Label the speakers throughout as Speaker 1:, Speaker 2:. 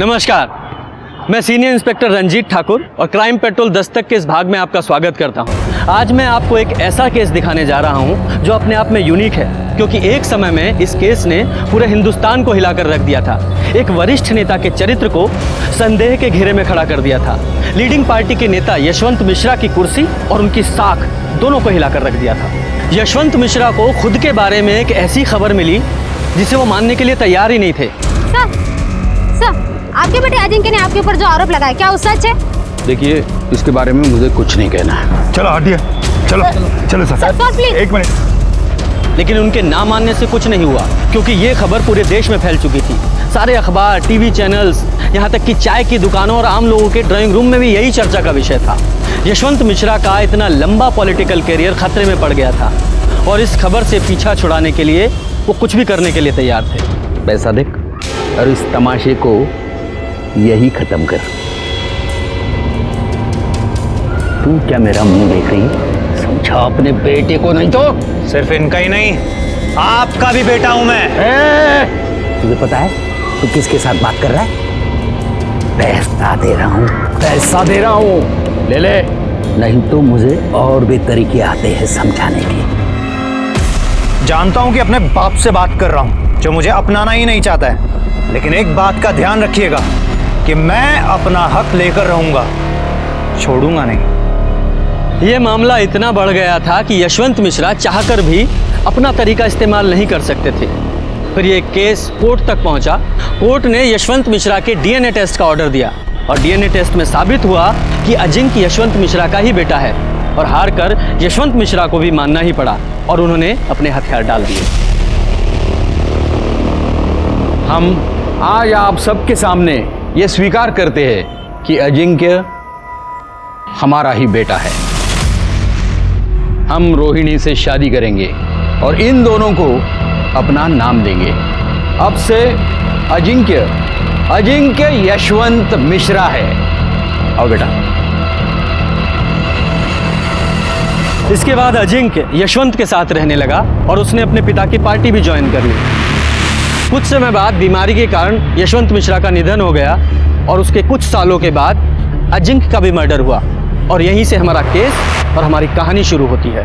Speaker 1: नमस्कार, मैं senior inspector Ranjit Thakur और क्राइम पेट्रोल दस्तक के इस भाग में आपका स्वागत करता हूं। आज मैं आपको एक ऐसा केस दिखाने जा रहा हूं जो अपने आप में यूनिक है, क्योंकि एक समय में इस केस ने पूरे हिंदुस्तान को हिलाकर रख दिया था। एक वरिष्ठ नेता के चरित्र को संदेह के घेरे में खड़ा कर दिया था। लीडिंग पार्टी के नेता यशवंत मिश्रा की कुर्सी और उनकी साख दोनों को हिलाकर रख दिया था। यशवंत मिश्रा को खुद के बारे में एक ऐसी खबर मिली जिसे वो मानने के लिए तैयार ही नहीं थे।
Speaker 2: सर, आपके बेटे अजिंक्य ने आपके ऊपर जो आरोप लगाया, क्या वो सच है?
Speaker 3: देखिए, इसके बारे में मुझे कुछ नहीं कहना है।
Speaker 4: चलो हटिए, चलो सर
Speaker 2: प्लीज।
Speaker 4: एक मिनट।
Speaker 1: लेकिन उनके ना मानने से कुछ नहीं हुआ, क्योंकि ये खबर पूरे देश में फैल चुकी थी। सारे अखबार, टीवी चैनल्स, यहाँ तक कि चाय की दुकानों और आम लोगों के ड्राइंग रूम में भी यही चर्चा का विषय था। यशवंत मिश्रा का इतना लंबा पॉलिटिकल करियर खतरे में पड़ गया था और इस खबर से पीछा छुड़ाने के लिए वो कुछ भी करने के लिए तैयार थे।
Speaker 3: पैसा देख और इस तमाशे को यही खत्म कर। तू क्या मेरा मुंह देख रही है? समझा अपने बेटे को, नहीं तो
Speaker 4: सिर्फ इनका ही नहीं, आपका भी बेटा हूं मैं।
Speaker 3: तुझे पता है तू किसके साथ बात कर रहा है? पैसा दे रहा हूं, पैसा दे रहा हूं, ले ले, नहीं तो मुझे और भी तरीके आते हैं समझाने के।
Speaker 4: जानता हूं कि अपने बाप से बात कर रहा हूं जो मुझे अपनाना ही नहीं चाहता है, लेकिन एक बात का ध्यान रखिएगा कि मैं अपना हक लेकर रहूंगा, छोड़ूंगा नहीं।
Speaker 1: ये मामला इतना बढ़ गया था कि यशवंत मिश्रा चाहकर भी अपना तरीका इस्तेमाल नहीं कर सकते थे। फिर ये केस कोर्ट तक पहुंचा। कोर्ट ने यशवंत मिश्रा के डीएनए टेस्ट का ऑर्डर दिया और डीएनए टेस्ट में साबित हुआ कि अजिंक्य यशवंत मिश्रा का ही बेटा है। और हार कर यशवंत मिश्रा को भी मानना ही पड़ा और उन्होंने अपने हथियार डाल दिए।
Speaker 3: हम आज आप सबके सामने ये स्वीकार करते हैं कि अजिंक्य हमारा ही बेटा है। हम रोहिणी से शादी करेंगे और इन दोनों को अपना नाम देंगे। अब से अजिंक्य यशवंत मिश्रा है। आओ बेटा।
Speaker 1: इसके बाद अजिंक्य यशवंत के साथ रहने लगा और उसने अपने पिता की पार्टी भी ज्वाइन कर ली। कुछ समय बाद बीमारी के कारण यशवंत मिश्रा का निधन हो गया और उसके कुछ सालों के बाद अजिंक्य का भी मर्डर हुआ और यहीं से हमारा केस और हमारी कहानी शुरू होती है।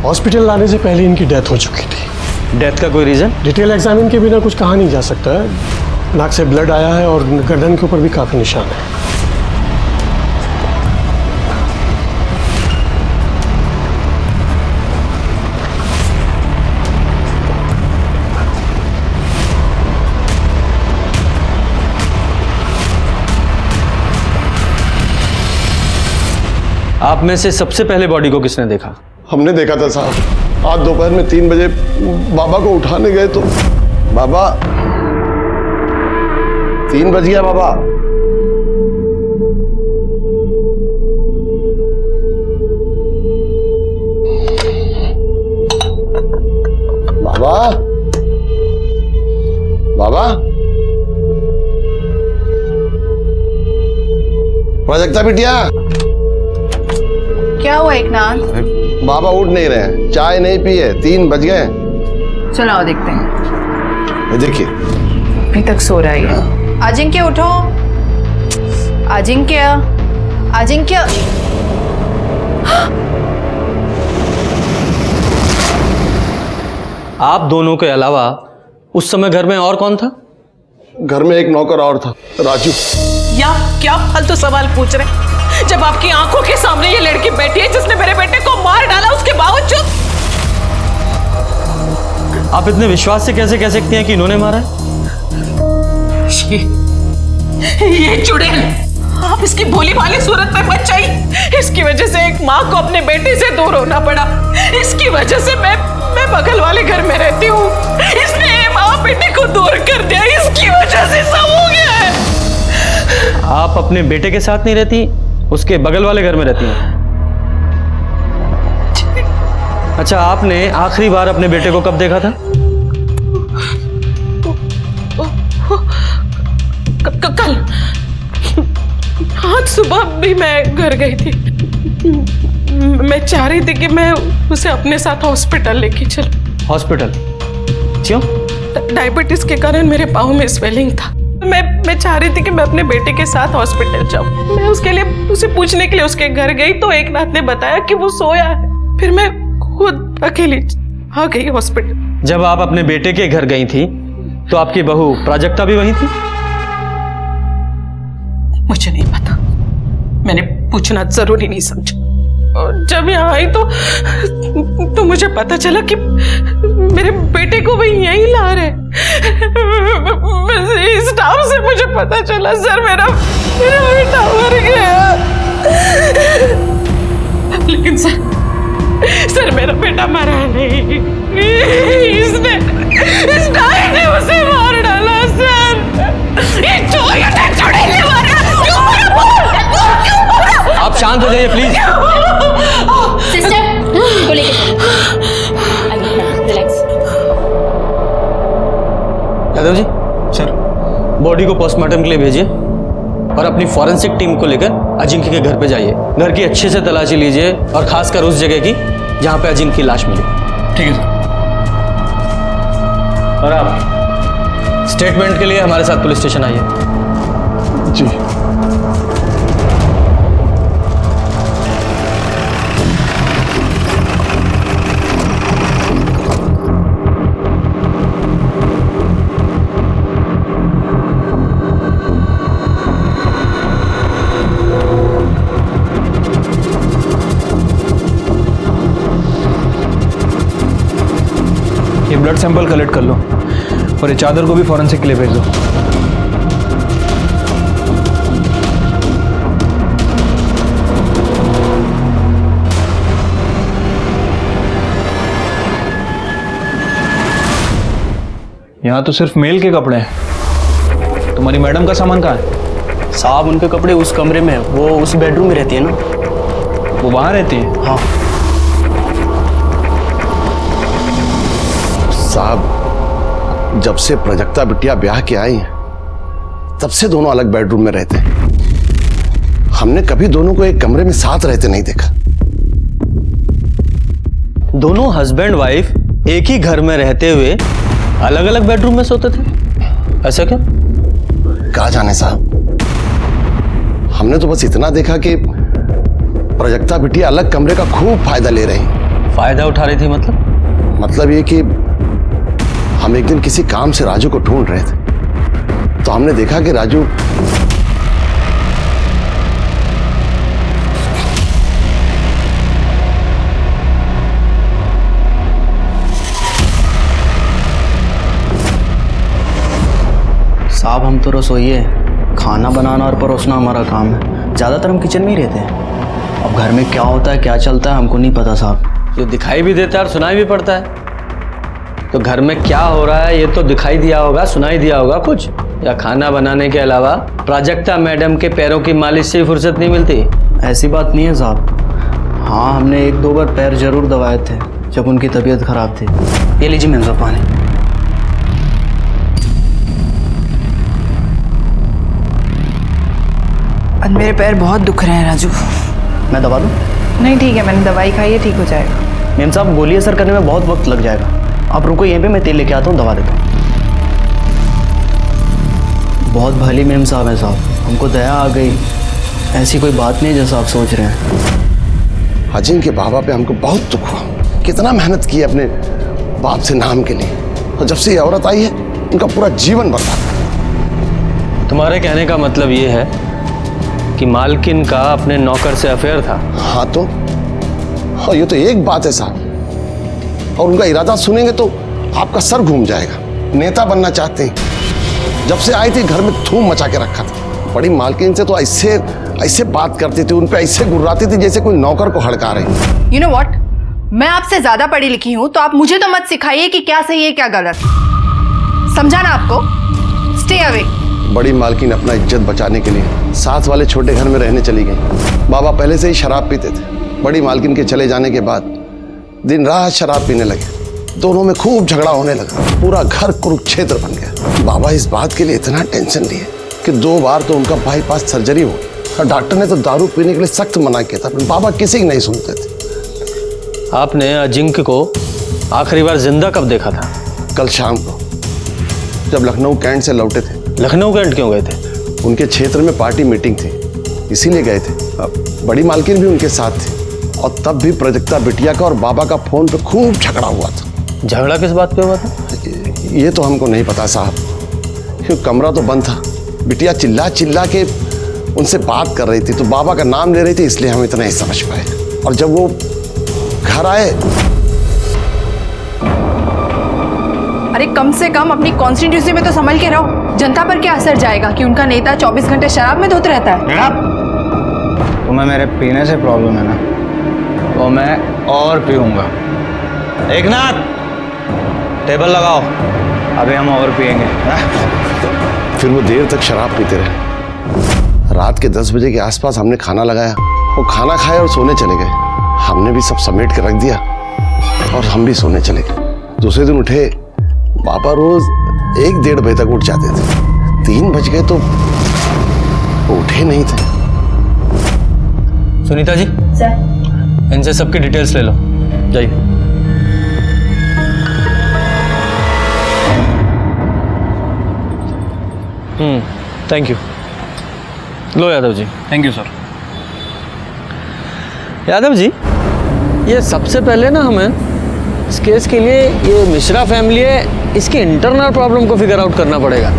Speaker 5: हॉस्पिटल लाने से पहले इनकी डेथ हो चुकी थी।
Speaker 1: डेथ का कोई रीजन?
Speaker 5: डिटेल एग्जामिन के बिना कुछ कहा नहीं जा सकता है। नाक से ब्लड आया है और गर्दन के ऊपर भी काफी निशान है।
Speaker 1: आप में से सबसे पहले बॉडी को किसने देखा?
Speaker 6: हमने देखा था साहब। आज दोपहर में 3 बजे बाबा को उठाने गए तो बाबा 3 बज गया बाबा। बाबा बाबा प्रोजेक्टा बिटिया,
Speaker 7: क्या हुआ एकनाथ?
Speaker 6: बाबा उठ नहीं रहे हैं, चाय नहीं पी है, 3 बज गए।
Speaker 7: चलो आओ देखते हैं।
Speaker 6: देखिए
Speaker 7: अभी तक सो रहा है। अजिंक्य उठो, अजिंक्य।
Speaker 1: आप दोनों के अलावा उस समय घर में और कौन था?
Speaker 6: घर में एक नौकर और था, राजू।
Speaker 8: या क्या फालतू सवाल पूछ रहे हैं? जब आपकी आंखों के सामने ये लड़की बैठी है जिसने मेरे बेटे को मार डाला, उसके बावजूद
Speaker 1: आप इतने विश्वास से कैसे कह सकती हैं कि इन्होंने मारा है?
Speaker 8: ये चुड़ैल, आप इसकी भोली भाली सूरत पे मत जाइए। इसकी वजह से एक माँ को अपने बेटे से दूर होना पड़ा। इसकी वजह से मैं बगल वाले घर में रहती हूँ। इसने माँ बेटे को दूर कर दिया। इसकी वजह से सब हो गया है।
Speaker 1: आप अपने बेटे के साथ नहीं रहती, उसके बगल वाले घर में रहती हैं। अच्छा, आपने आखिरी बार अपने बेटे को कब देखा था?
Speaker 8: कल। आज सुबह भी मैं घर गई थी। मैं चाह रही थी कि मैं उसे अपने साथ हॉस्पिटल लेके चलूं।
Speaker 1: हॉस्पिटल? क्यों?
Speaker 8: डायबिटीज के कारण मेरे पाँव में स्वेलिंग था। मैं चाह रही थी कि मैं अपने बेटे के साथ हॉस्पिटल जाऊं। मैं उसके लिए उसे पूछने के लिए उसके घर गई तो एक नाथ ने बताया कि वो सोया है। फिर मैं खुद अकेली आ गई हॉस्पिटल।
Speaker 1: जब आप अपने बेटे के घर गई थी तो आपकी बहू प्राजक्ता भी वहीं थी?
Speaker 8: मुझे नहीं पता, मैंने पूछना जरूरी नहीं समझा। और जब यहाँ आई तो मुझे पता चला कि मेरे बेटे को भी यहीं ला रहे। इस टाइम से मुझे पता चला सर मेरा बेटा मर गया। लेकिन सर मेरा बेटा मरा नहीं, इस नाई ने उसे मार डाला सर। ये चुड़ैल मारा।
Speaker 1: आप शांत हो जाइए प्लीज।
Speaker 2: सिस्टर को लेके relax.
Speaker 1: Yadav ji, sir body को पोस्टमार्टम के लिए भेजिए और अपनी फॉरेंसिक टीम को लेकर अजिंक्य के घर पे जाइए। घर की अच्छे से तलाशी लीजिए और खासकर उस जगह की जहां पे अजिंक्य की लाश मिली। ठीक है सर। और आप स्टेटमेंट के लिए हमारे साथ पुलिस स्टेशन आइए।
Speaker 6: जी।
Speaker 4: ये ब्लड सैंपल कलेक्ट कर लो और ये चादर को भी फॉरेंसिक के लिए भेज दो। यहाँ तो सिर्फ मेल के कपड़े हैं, तुम्हारी मैडम का सामान कहाँ है?
Speaker 1: साहब उनके कपड़े उस कमरे में है, वो उस बेडरूम में रहती है ना।
Speaker 4: वो वहाँ रहती है?
Speaker 1: हाँ
Speaker 6: साहब, जब से प्राजक्ता बिटिया ब्याह के आई हैं तब से दोनों अलग बेडरूम में रहते हैं। हमने कभी दोनों को एक कमरे में साथ रहते नहीं देखा।
Speaker 1: दोनों हस्बैंड वाइफ एक ही घर में रहते हुए अलग अलग बेडरूम में सोते थे, ऐसा क्यों?
Speaker 6: कहा जाने साहब, हमने तो बस इतना देखा कि प्राजक्ता बिटिया अलग कमरे का खूब फायदा ले रही।
Speaker 1: फायदा उठा रही थी
Speaker 6: मतलब ये कि हम एक दिन किसी काम से राजू को ढूंढ रहे थे तो हमने देखा कि राजू
Speaker 9: साहब हम तो रसोइये हैं, खाना बनाना और परोसना हमारा काम है। ज़्यादातर हम किचन में ही रहते हैं। अब घर में क्या होता है क्या चलता है हमको नहीं पता साहब।
Speaker 1: जो दिखाई भी देता है और सुनाई भी पड़ता है। तो घर में क्या हो रहा है ये तो दिखाई दिया होगा, सुनाई दिया होगा कुछ? या खाना बनाने के अलावा प्राजक्ता मैडम के पैरों की मालिश से ही फुर्सत नहीं मिलती?
Speaker 9: ऐसी बात नहीं है साहब। हाँ हमने 1-2 बार पैर जरूर दबाए थे जब उनकी तबीयत खराब थी। ये लीजिए मैम साहब पानी।
Speaker 7: और मेरे पैर बहुत दुख रहे हैं राजू।
Speaker 9: मैं दबा दूँ?
Speaker 7: नहीं ठीक है, मैंने दवाई खाई है, ठीक हो जाएगा।
Speaker 9: मैम साहब गोली असर करने में बहुत वक्त लग जाएगा, आप रुको यहीं पे, मैं तेल लेके आता हूँ, दवा देता हूँ। बहुत भली मैम साहब हैं साहब, हमको दया आ गई। ऐसी कोई बात नहीं जैसा आप सोच रहे हैं।
Speaker 6: अजिंक्य के बाबा पे हमको बहुत दुख हुआ। कितना मेहनत की अपने बाप से नाम के लिए, और जब से ये औरत आई है उनका पूरा जीवन बर्बाद।
Speaker 1: तुम्हारे कहने का मतलब ये है कि मालकिन का अपने नौकर से अफेयर था?
Speaker 6: हाँ तो, और ये तो एक बात है साहब, और उनका इरादा सुनेंगे तो आपका सर घूम जाएगा। नेता बनना चाहते हैं, जब से आई थी घर में धूम मचा के रखा था। बड़ी मालकिन से तो ऐसे बात करती थी, उन पे ऐसे गुर्राती थी जैसे कोई नौकर को हड़का रही।
Speaker 7: यू नो व्हाट, मैं आपसे ज्यादा पढ़ी लिखी हूं तो आप मुझे तो मत सिखाइए कि क्या सही है क्या गलत। समझा ना आपको? Stay away.
Speaker 6: बड़ी मालकिन अपना इज्जत बचाने के लिए साथ वाले छोटे घर में रहने चली गई। बाबा पहले से ही शराब पीते थे। बड़ी मालकिन के चले जाने के बाद दिन रात शराब पीने लगे। दोनों में खूब झगड़ा होने लगा, पूरा घर कुरुक्षेत्र बन गया। बाबा इस बात के लिए इतना टेंशन लिए कि 2 बार तो उनका बाईपास सर्जरी हो गई। डॉक्टर ने तो दारू पीने के लिए सख्त मना किया था, पर बाबा किसी की नहीं सुनते थे।
Speaker 1: आपने अजिंक्य को आखिरी बार जिंदा कब देखा था?
Speaker 6: कल शाम को जब लखनऊ कैंट से लौटे थे।
Speaker 1: लखनऊ कैंट क्यों गए थे?
Speaker 6: उनके क्षेत्र में पार्टी मीटिंग थी, इसीलिए गए थे। बड़ी मालकिन भी उनके साथ थी और तब भी प्राजक्ता बिटिया का और बाबा का फोन पे खूब झगड़ा हुआ था।
Speaker 1: झगड़ा किस बात पे हुआ था?
Speaker 6: ये तो हमको नहीं पता साहब, क्योंकि कमरा तो बंद था। बिटिया चिल्ला चिल्ला के उनसे बात कर रही थी तो बाबा का नाम ले रही थी, इसलिए हम इतना ही समझ पाए। और जब वो घर आए,
Speaker 7: अरे कम से कम अपनी कॉन्स्टिट्यूंसी में तो संभल के रहो। जनता पर क्या असर जाएगा कि उनका नेता 24 घंटे शराब में धुत रहता है?
Speaker 4: तुम्हें मेरे पीने से प्रॉब्लम है ना, तो मैं और पीऊंगा। एकनाथ, टेबल लगाओ, अभी हम और पिएंगे।
Speaker 6: फिर वो देर तक शराब पीते रहे। रात के 10 बजे के आसपास हमने खाना लगाया, वो खाना खाए और सोने चले गए। हमने भी सब समेट के रख दिया और हम भी सोने चले गए। दूसरे दिन उठे, पापा रोज 1-1:30 बजे तक उठ जाते थे। 3 बज गए तो उठे नहीं थे।
Speaker 1: सुनीता जी,
Speaker 2: सर,
Speaker 1: इनसे सबकी डिटेल्स ले लो, जाइए। Thank you. लो Yadav ji.
Speaker 4: Thank you sir.
Speaker 1: Yadav ji, ये सबसे पहले ना हमें इस केस के लिए ये मिश्रा फैमिली है, इसकी इंटरनल प्रॉब्लम को फिगर आउट करना पड़ेगा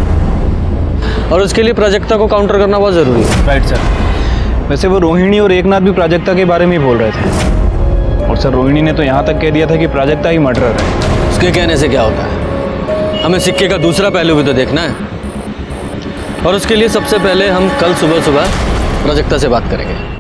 Speaker 1: और उसके लिए प्राजक्ता को काउंटर करना बहुत ज़रूरी है।
Speaker 4: Right sir. वैसे वो रोहिणी और एकनाथ भी प्राजक्ता के बारे में ही बोल रहे थे, और सर रोहिणी ने तो यहाँ तक कह दिया था कि प्राजक्ता ही मर्डरर है।
Speaker 1: उसके कहने से क्या होता है? हमें सिक्के का दूसरा पहलू भी तो देखना है, और उसके लिए सबसे पहले हम कल सुबह प्राजक्ता से बात करेंगे।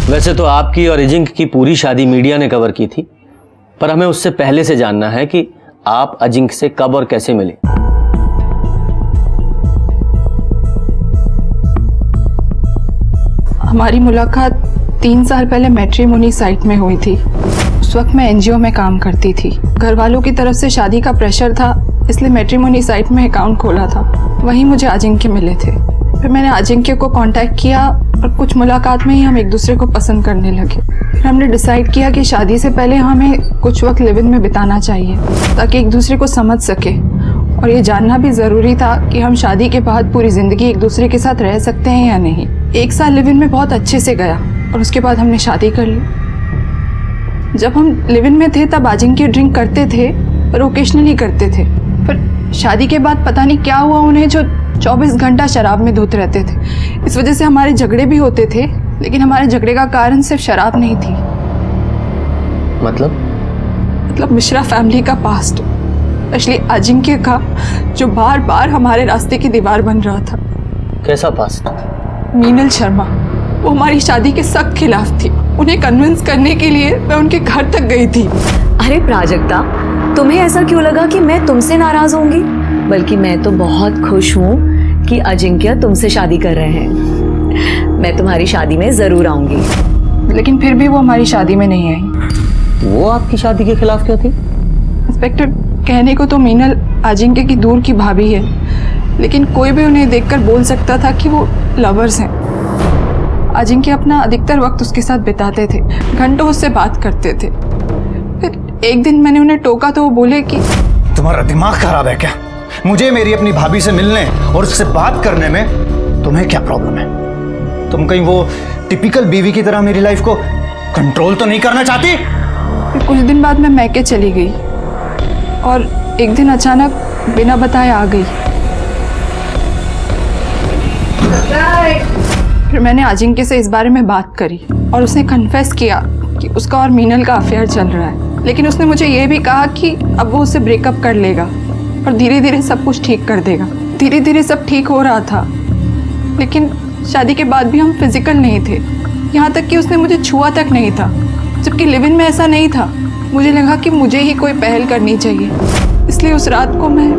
Speaker 1: वैसे तो आपकी और अजिंक्य की पूरी शादी मीडिया ने कवर की थी, पर हमें उससे पहले से जानना है कि आप अजिंक्य से कब और कैसे मिले।
Speaker 7: हमारी मुलाकात 3 साल पहले मैट्रिमोनी साइट में हुई थी। उस वक्त मैं एनजीओ में काम करती थी। घर वालों की तरफ से शादी का प्रेशर था, इसलिए मैट्रिमोनी साइट में अकाउंट खोला था। वहीं मुझे अजिंक्य मिले थे। फिर मैंने अजिंक्य को कांटेक्ट किया और कुछ मुलाकात में ही हम एक दूसरे को पसंद करने लगे। फिर हमने डिसाइड किया कि शादी से पहले हमें कुछ वक्त लिव इन में बिताना चाहिए ताकि एक दूसरे को समझ सके, और ये जानना भी ज़रूरी था कि हम शादी के बाद पूरी ज़िंदगी एक दूसरे के साथ रह सकते हैं या नहीं। 1 साल लिव इन में बहुत अच्छे से गया और उसके बाद हमने शादी कर ली। जब हम लिव इन में थे तब अजिंक्य ड्रिंक करते थे, पर ओकेशनली करते थे। फिर शादी के बाद पता नहीं क्या हुआ उन्हें, जो 24 घंटा शराब में धुत रहते थे। इस वजह से हमारे झगड़े भी होते थे, लेकिन हमारे झगड़े का कारण सिर्फ शराब नहीं थी। मतलब मिश्रा फैमिली का पास्ट, स्पेशली अजिंक्य का, जो बार बार हमारे रास्ते की दीवार बन रहा था।
Speaker 1: कैसा पास्ट?
Speaker 7: मीनल शर्मा, वो हमारी शादी के सख्त खिलाफ थी। उन्हें कन्विंस करने के लिए मैं उनके घर तक गई थी।
Speaker 10: अरे प्राजक्ता, तुम्हें ऐसा क्यों लगा कि मैं तुमसे नाराज होंगी? बल्कि मैं तो बहुत खुश हूँ कि अजिंक्य तुमसे शादी कर रहे हैं। मैं तुम्हारी शादी में जरूर आऊंगी।
Speaker 7: लेकिन फिर भी वो हमारी शादी में नहीं आई।
Speaker 1: वो आपकी शादी के खिलाफ क्यों थी?
Speaker 7: इंस्पेक्टर, कहने को तो मीनल अजिंक्य की दूर की भाभी है, लेकिन कोई भी उन्हें देखकर बोल सकता था कि वो लवर्स हैं। अजिंक्य अपना अधिकतर वक्त उसके साथ बिताते थे, घंटों उससे बात करते थे। फिर एक दिन मैंने उन्हें टोका तो वो बोले कि
Speaker 4: तुम्हारा दिमाग खराब है क्या? मुझे मेरी अपनी भाभी से मिलने और उससे बात करने में तुम्हें क्या प्रॉब्लम है? तुम कहीं वो टिपिकल बीवी की तरह मेरी लाइफ को कंट्रोल तो नहीं करना चाहती?
Speaker 7: फिर कुछ दिन बाद मैं मैके चली गई और एक दिन अचानक बिना बताए आ गई। फिर मैंने अजिंक्य से इस बारे में बात करी और उसने कन्फेस किया कि उसका और मीनल का अफेयर चल रहा है। लेकिन उसने मुझे ये भी कहा कि अब वो उससे ब्रेकअप कर लेगा और धीरे धीरे सब कुछ ठीक कर देगा। धीरे धीरे सब ठीक हो रहा था, लेकिन शादी के बाद भी हम फिजिकल नहीं थे। यहाँ तक कि उसने मुझे छुआ तक नहीं था, जबकि लिव इन में ऐसा नहीं था। मुझे लगा कि मुझे ही कोई पहल करनी चाहिए, इसलिए उस रात को मैं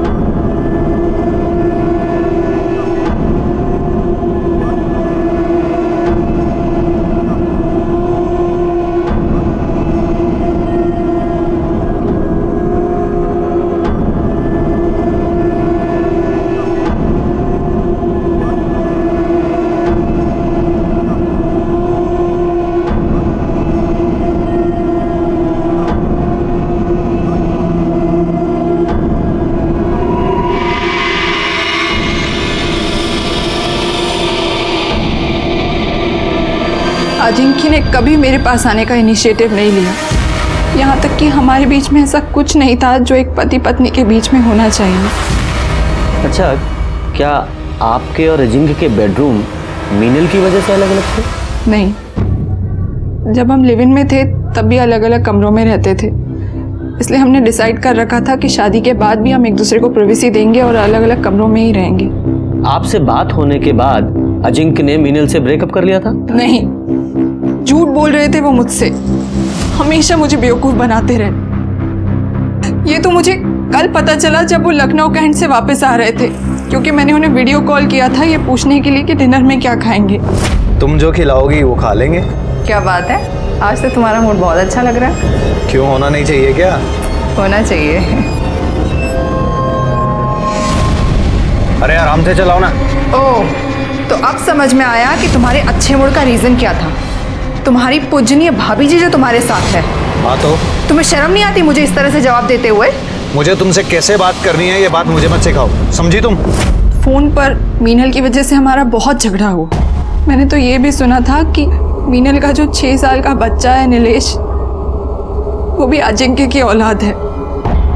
Speaker 7: कभी मेरे पास आने का इनिशिएटिव नहीं लिया। यहाँ तक कि हमारे बीच में ऐसा कुछ नहीं था जो एक पति पत्नी के बीच में होना चाहिए।
Speaker 1: अच्छा, क्या आपके और अजिंक्य के बेडरूम मीनल की वजह से अलग अलग थे?
Speaker 7: नहीं, जब हम लिव इन में थे तब भी अलग अलग कमरों में रहते थे, इसलिए हमने डिसाइड कर रखा था कि शादी के बाद भी हम एक दूसरे को प्राइवेसी देंगे और अलग अलग कमरों में ही रहेंगे।
Speaker 1: आपसे बात होने के बाद अजिंक्य ने मीनल से ब्रेकअप कर लिया था?
Speaker 7: नहीं, झूठ बोल रहे थे वो मुझसे। हमेशा मुझे बेवकूफ बनाते रहे। ये तो मुझे कल पता चला जब वो लखनऊ कैंट से वापस आ रहे थे, क्योंकि मैंने उन्हें वीडियो कॉल किया था ये पूछने के लिए कि डिनर में क्या खाएंगे।
Speaker 4: तुम जो खिलाओगी वो खा लेंगे।
Speaker 7: क्या बात है, आज तो तुम्हारा मूड बहुत अच्छा लग रहा है।
Speaker 4: क्यों, होना नहीं चाहिए क्या?
Speaker 7: होना चाहिए।
Speaker 4: अरे आराम से चलाओ ना।
Speaker 7: ओह, तो अब समझ में आया कि तुम्हारे अच्छे मूड का रीजन क्या था। तुम्हारी पूजनीय भाभी जी जो तुम्हारे साथ है।
Speaker 4: हाँ तो
Speaker 7: तुम्हें शर्म नहीं आती मुझे इस तरह से जवाब देते हुए?
Speaker 4: मुझे तुमसे कैसे बात करनी है ये बात मुझे मत सिखाओ, समझी तुम?
Speaker 7: फोन पर मीनल की वजह से हमारा बहुत झगड़ा हुआ। मैंने तो ये भी सुना था कि मीनल का जो 6 साल का बच्चा है नीलेश, वो भी अजिंक्य की औलाद है।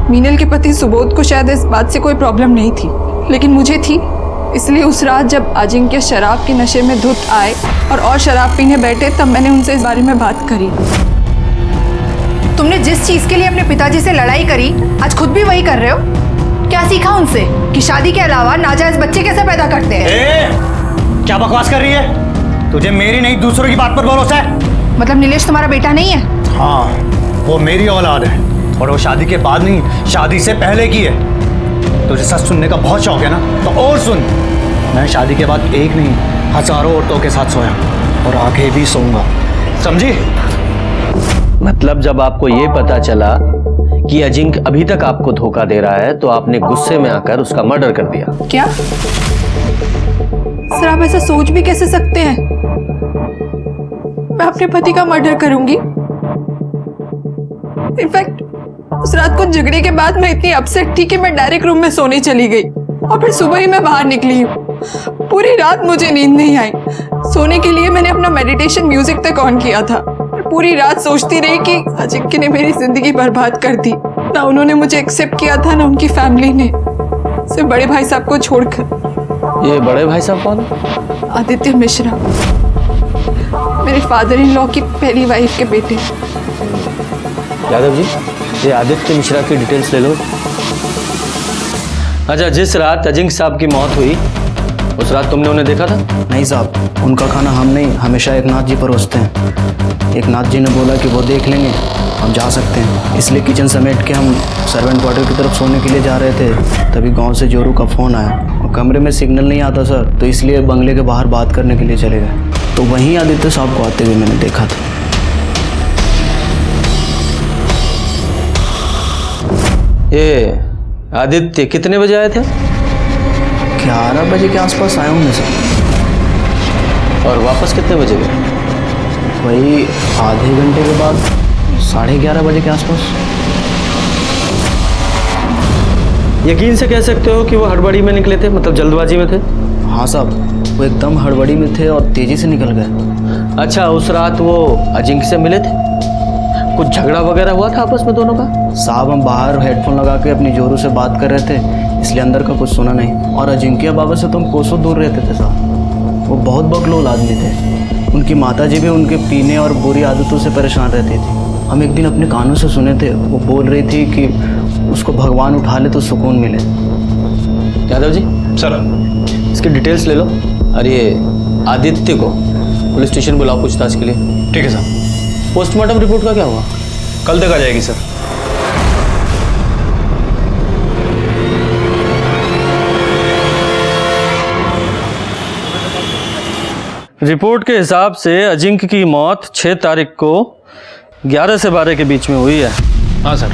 Speaker 7: मीनल के पति सुबोध को शायद इस बात से कोई प्रॉब्लम नहीं थी, लेकिन मुझे थी। इसलिए उस रात जब अजिंक्य शराब के नशे में धुत आए और शराब पीने बैठे, तब मैंने उनसे इस बारे में बात करी। तुमने जिस चीज के लिए अपने पिताजी से लड़ाई करी, आज खुद भी वही कर रहे हो। क्या सीखा उनसे कि शादी के अलावा नाजायज बच्चे कैसे पैदा करते हैं?
Speaker 4: क्या बकवास कर रही है? तुझे मेरी नहीं दूसरों की बात पर भरोसा है?
Speaker 7: मतलब नीलेश तुम्हारा बेटा नहीं है?
Speaker 4: हाँ, वो मेरी औलाद है, और वो शादी के बाद नहीं, शादी से पहले की है। तुझे सच सुनने का बहुत शौक है ना, तो और सुन। मैं शादी के बाद एक नहीं, हजारों औरतों के साथ सोया और आगे भी सोऊंगा, समझी?
Speaker 1: मतलब जब आपको ये पता चला कि अजिंक्य अभी तक आपको धोखा दे रहा है, तो आपने गुस्से में आकर उसका मर्डर कर दिया?
Speaker 7: क्या सर, आप ऐसा सोच भी कैसे सकते हैं? मैं अपने पति का मर्डर करूंगी? इनफैक्ट उस रात को झगड़े के बाद मैं इतनी अपसेट थी कि मैं डायरेक्ट रूम में सोने चली गई और फिर सुबह ही मैं बाहर निकली हूँ। पूरी रात मुझे नींद नहीं आई। सोने के लिए मैंने अपना मेडिटेशन म्यूजिक तक ऑन किया था। पूरी रात सोचती रही कि अजिंक्य ने मेरी जिंदगी बर्बाद कर दी। ना उन्होंने मुझे एक्सेप्ट किया था, ना उनकी फैमिली ने, सिर्फ बड़े भाई साहब को छोड़कर।
Speaker 1: ये बड़े भाई साहब कौन?
Speaker 7: आदित्य मिश्रा, मेरे फादर इन लॉ की पहली वाइफ के बेटे।
Speaker 1: यादव जी, ये आदित्य मिश्रा की डिटेल्स ले लो। अच्छा, जिस रात अजिंक्य साहब की मौत हुई, उस रात तुमने उन्हें देखा था?
Speaker 9: नहीं साहब, उनका खाना हम नहीं, हमेशा एकनाथ जी परोसते हैं। एकनाथ जी ने बोला कि वो देख लेंगे, हम जा सकते हैं, इसलिए किचन समेट के हम सर्वेंट क्वार्टर की तरफ सोने के लिए जा रहे थे। तभी गांव से जोरू का फ़ोन आया और कमरे में सिग्नल नहीं आता सर, तो इसलिए बंगले के बाहर बात करने के लिए चले गए। तो वहीं आदित्य साहब को आते हुए मैंने देखा था।
Speaker 1: ये आदित्य कितने बजे आए थे?
Speaker 9: 11 बजे के आसपास आया हूँ मैं सर।
Speaker 1: और वापस कितने बजे गए?
Speaker 9: वही आधे घंटे के बाद 11:30 बजे के आसपास।
Speaker 1: यकीन से कह सकते हो कि वो हड़बड़ी में निकले थे, मतलब जल्दबाजी में थे?
Speaker 9: हाँ साहब, वो एकदम हड़बड़ी में थे और तेज़ी से निकल गए।
Speaker 1: अच्छा, उस रात वो अजिंक्य से मिले थे? कुछ झगड़ा वगैरह हुआ था आपस में दोनों का?
Speaker 9: साहब, हम बाहर हेडफोन लगा के अपनी जोरों से बात कर रहे थे, इसलिए अंदर का कुछ सुना नहीं। और अजिंक्य बाबा से तो हम कोसों दूर रहते थे साहब। वो बहुत बकलोल आदमी थे। उनकी माताजी भी उनके पीने और बुरी आदतों से परेशान रहती थी। हम एक दिन अपने कानों से सुने थे, वो बोल रही थी कि उसको भगवान उठा ले तो सुकून मिले।
Speaker 1: यादव जी
Speaker 4: सर,
Speaker 1: इसकी डिटेल्स ले लो और ये आदित्य को पुलिस स्टेशन बुलाओ पूछताछ के लिए।
Speaker 4: ठीक है सर।
Speaker 1: पोस्टमार्टम रिपोर्ट का क्या हुआ?
Speaker 4: कल तक आ जाएगी सर।
Speaker 1: रिपोर्ट के हिसाब से अजिंक्य की मौत 6 तारीख को 11 से 12 के बीच में हुई है।
Speaker 11: हाँ सर,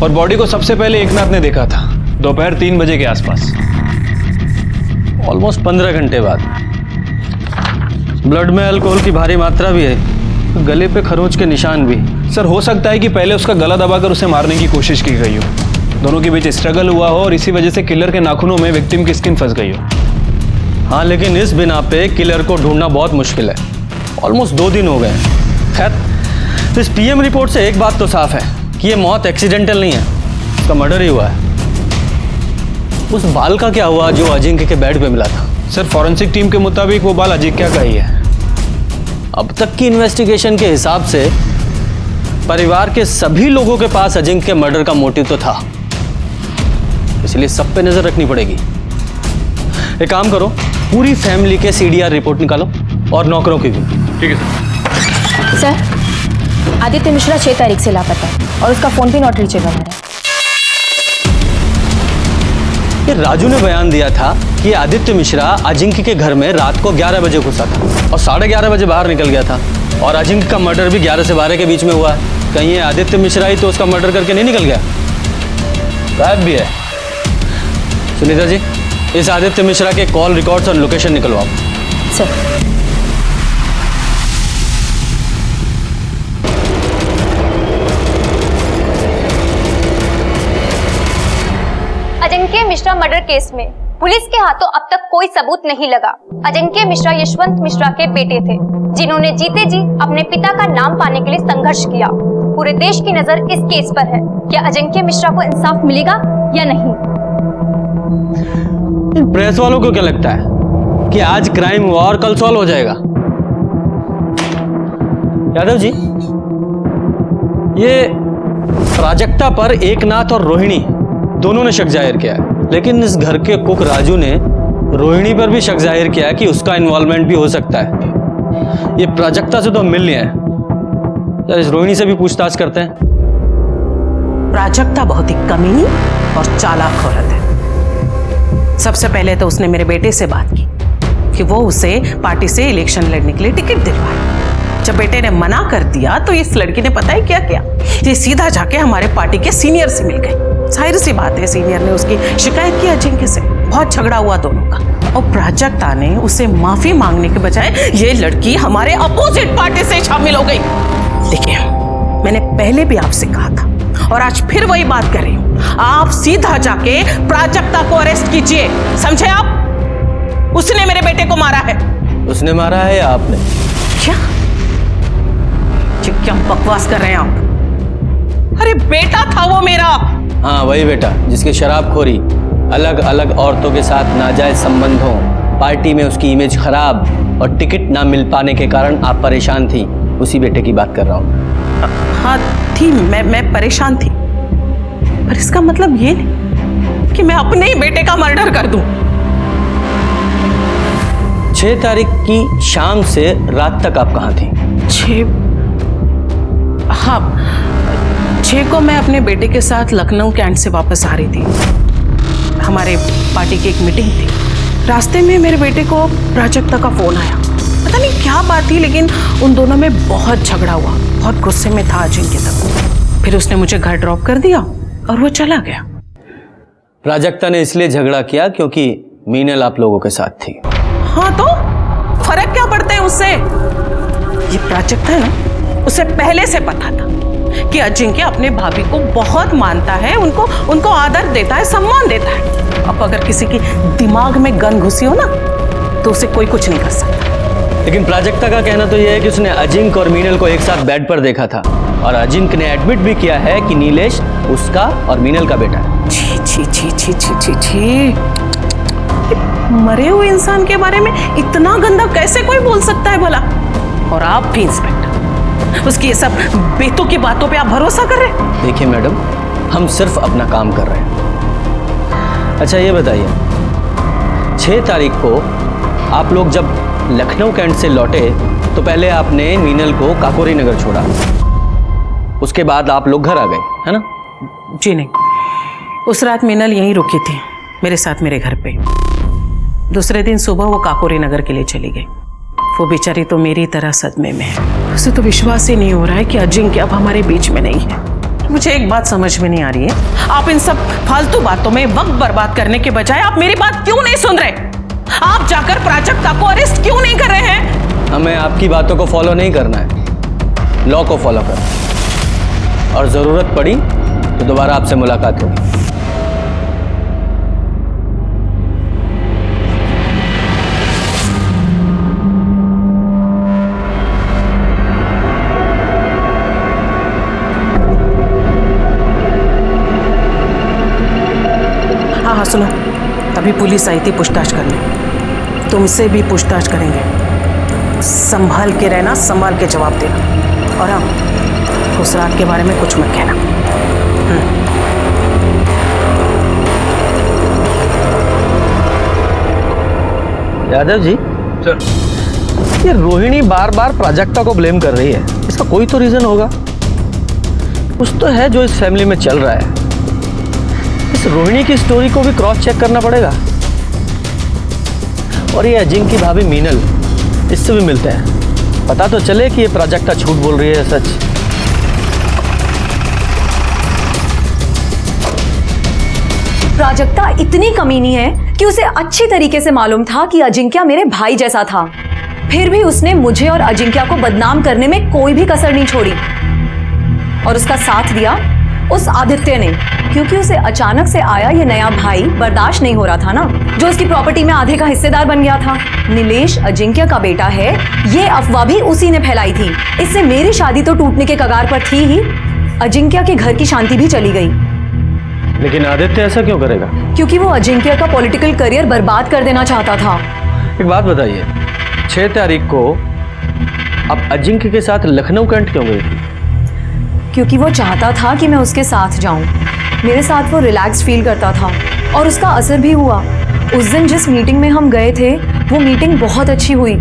Speaker 11: और बॉडी को सबसे पहले एकनाथ ने देखा था दोपहर 3 बजे के आसपास,
Speaker 1: ऑलमोस्ट 15 घंटे बाद। ब्लड में अल्कोहल की भारी मात्रा भी है, गले पे खरोंच के निशान भी।
Speaker 11: सर हो सकता है कि पहले उसका गला दबाकर उसे मारने की कोशिश की गई हो, दोनों के बीच स्ट्रगल हुआ हो और इसी वजह से किलर के नाखूनों में विक्टिम की स्किन फंस गई हो।
Speaker 1: हाँ, लेकिन इस बिना पे किलर को ढूंढना बहुत मुश्किल है। ऑलमोस्ट 2 दिन हो गए। खैर, इस पीएम रिपोर्ट से एक बात तो साफ है कि ये मौत एक्सीडेंटल नहीं है, उसका मर्डर ही हुआ है। उस बाल का क्या हुआ जो अजिंक्य के बेड पे मिला था?
Speaker 11: सर, फॉरेंसिक टीम के मुताबिक वो बाल अजिंक्य का ही है।
Speaker 1: अब तक की इन्वेस्टिगेशन के हिसाब से परिवार के सभी लोगों के पास अजिंक्य मर्डर का मोटिव तो था, इसलिए सब पे नजर रखनी पड़ेगी। एक काम करो, पूरी फैमिली के सीडीआर रिपोर्ट निकालो और नौकरों की भी।
Speaker 11: ठीक है सर।
Speaker 2: सर, आदित्य मिश्रा 6 तारीख से लापता है और उसका फोन भी नॉट रीचेबल है।
Speaker 1: ये राजू ने बयान दिया था कि आदित्य मिश्रा अजिंक्य के घर में रात को 11 बजे घुसा था और 11:30 बजे बाहर निकल गया था, और अजिंक्य का मर्डर भी 11 से 12 के बीच में हुआ है। कहीं ये आदित्य मिश्रा ही तो उसका मर्डर करके नहीं निकल गया? गायब भी है। सुनीता जी, इस आदित्य मिश्रा के कॉल रिकॉर्ड्स और लोकेशन निकलवाओ।
Speaker 2: Sir.
Speaker 12: Ajinkya Mishra murder case में पुलिस के हाथों अब तक कोई सबूत नहीं लगा। अजिंक्य मिश्रा यशवंत मिश्रा के बेटे थे, जिन्होंने जीते जी अपने पिता का नाम पाने के लिए संघर्ष किया। पूरे देश की नजर इस केस पर है। क्या अजिंक्य मिश्रा को इंसाफ मिलेगा या नहीं?
Speaker 1: इन प्रेस वालों को क्या लगता है कि आज क्राइम हुआ और कल सॉल्व हो जाएगा? यादव जी, ये प्राजक्ता पर एकनाथ और रोहिणी दोनों ने शक जाहिर किया है, लेकिन इस घर के कुक राजू ने रोहिणी पर भी शक जाहिर किया है कि उसका इन्वॉल्वमेंट भी हो सकता है। ये प्राजक्ता से तो मिल नहीं है, यार इस रोहिणी से भी पूछताछ करते हैं।
Speaker 8: प्राजक्ता बहुत ही कमीनी और चालाक औरत है। सबसे पहले तो उसने मेरे बेटे से बात की कि वो उसे पार्टी से इलेक्शन लड़ने के लिए टिकट दिलवाए। जब बेटे ने मना कर दिया तो इस लड़की ने पता है क्या किया, ये सीधा जाके हमारे पार्टी के सीनियर से मिल गई। जाहिर सी बात है, सीनियर ने उसकी शिकायत की अजिंक्य से। बहुत झगड़ा हुआ दोनों का, और प्राजक्ता ने उसे माफी मांगने के बजाय ये लड़की हमारे अपोजिट पार्टी से शामिल हो गई। देखिए, मैंने पहले भी आपसे कहा था और आज फिर वही बात कर रही हूँ, आप सीधा जाके प्राजक्ता को अरेस्ट कीजिए, समझे आप? उसने मेरे बेटे को मारा है।
Speaker 1: उसने मारा है या आपने?
Speaker 8: क्या बकवास कर रहे हैं आप? अरे बेटा था वो मेरा।
Speaker 1: हाँ, वही बेटा जिसकी शराबखोरी, अलग अलग औरतों के साथ नाजायज संबंधों, पार्टी में उसकी इमेज खराब और टिकट ना मिल पाने के कारण आप परेशान थी, उसी बेटे की बात कर रहा हूँ।
Speaker 8: हाँ थी, मैं परेशान थी, पर इसका मतलब ये नहीं कि मैं अपने ही बेटे का मर्डर कर दूं।
Speaker 1: 6 तारीख की शाम से रात तक आप कहाँ थी?
Speaker 8: 6 को मैं अपने बेटे के साथ लखनऊ कैंट से वापस आ रही थी। हमारे पार्टी की एक मीटिंग थी। रास्ते में मेरे बेटे को प्राजक्ता का फोन आया। पता नहीं क्या बात थी, लेकिन उन दोनों में बहुत झगड़ा हुआ। बहुत गुस्से में था अजिंक्य तक। फिर उसने मुझे घर ड्रॉप कर दिया और वो चला गया।
Speaker 1: प्राजक्ता ने इसलिए झगड़ा किया क्योंकि मीनल आप लोगों के साथ थी।
Speaker 8: हाँ तो फर्क क्या पड़ता है उससे? ये प्राजक्ता है ना, उसे पहले से पता था कि अजिंक्य अपने भाभी को बहुत मानता है, उनको आदर देता है, सम्मान देता है। अब अगर किसी की दिमाग में गन घुसी हो ना, तो उसे कोई कुछ नहीं कर सकता।
Speaker 1: लेकिन प्राजक्ता का कहना तो यह है कि उसने अजिंक्य और मीनल को एक साथ बेड पर देखा था, और अजिंक्य ने एडमिट भी किया है कि नीलेश उसका और मीनल का बेटा है।
Speaker 8: छी छी छी छी छी छी छी, मरे हुए इंसान के बारे में इतना गंदा कैसे कोई बोल सकता है भला? और आप भी इंस्पेक्टर, उसकी ये सब बेतुकी की बातों पे आप भरोसा कर रहे हैं?
Speaker 1: देखिए मैडम, हम सिर्फ अपना काम कर रहे हैं। अच्छा ये बताइए, 6 तारीख को आप लोग जब लखनऊ कैंट से लौटे तो पहले आपने मीनल को काकोरी नगर छोड़ा, उसके बाद आप लोग घर आ गए, है ना?
Speaker 8: जी नहीं, उस रात मीनल यहीं रुकी थी मेरे साथ मेरे घर पे। दूसरे दिन सुबह वो काकोरी नगर के लिए चली गई। वो बेचारी तो मेरी तरह सदमे में है। उसे तो विश्वास ही नहीं हो रहा है कि अजिंक्य अब हमारे बीच में नहीं है। मुझे एक बात समझ में नहीं आ रही है, आप इन सब फालतू बातों में वक्त बर्बाद करने के बजाय आप मेरी बात क्यों नहीं सुन रहे? आप जाकर प्राजक्ता को अरेस्ट क्यों नहीं कर रहे हैं?
Speaker 1: हमें आपकी बातों को फॉलो नहीं करना है, लॉ को फॉलो करना है, और जरूरत पड़ी तो दोबारा आपसे मुलाकात होगी।
Speaker 8: हाँ सुनो, अभी पुलिस आई थी पूछताछ करने, तुमसे भी पूछताछ करेंगे। संभाल के रहना, संभाल के जवाब देना। और हाँ, उस रात के बारे में कुछ मत कहना।
Speaker 1: यादव जी सर, ये रोहिणी बार बार प्राजक्ता को ब्लेम कर रही है, इसका कोई तो रीजन होगा। कुछ तो है जो इस फैमिली में चल रहा है। इस रोहिणी की स्टोरी को भी क्रॉस चेक करना पड़ेगा। और ये अजिंक्य की भाभी मीनल, इससे भी मिलते हैं, पता तो चले कि ये प्राजक्ता झूठ बोल रही है सच।
Speaker 10: प्राजक्ता इतनी कमीनी है कि उसे अच्छी तरीके से मालूम था कि अजिंक्य मेरे भाई जैसा था, फिर भी उसने मुझे और अजिंक्य को बदनाम करने में कोई भी कसर नहीं छोड़ी। और उसका साथ दिया उस आदित्य ने, क्योंकि उसे अचानक से आया ये नया भाई बर्दाश्त नहीं हो रहा था ना, जो उसकी प्रॉपर्टी में आधे का हिस्सेदार बन गया था। नीलेश अजिंक्य का बेटा है, ये अफवाह भी उसी ने फैलाई थी। इससे मेरी शादी तो टूटने के कगार पर थी ही, अजिंक्य के घर की शांति भी चली गई।
Speaker 1: लेकिन आदित्य ऐसा क्यों करेगा?
Speaker 10: क्योंकि वो अजिंक्य का पॉलिटिकल करियर बर्बाद कर देना चाहता था।
Speaker 1: एक बात बताइए, 6 तारीख को आप अजिंक्य के साथ लखनऊ कैंट क्यों गई थी?
Speaker 10: क्योंकि वो चाहता था कि मैं उसके साथ जाऊं। मेरे साथ वो रिलैक्स फील करता था और उसका असर भी हुआ। उस दिन जिस मीटिंग में हम गए थे, वो मीटिंग बहुत अच्छी हुई,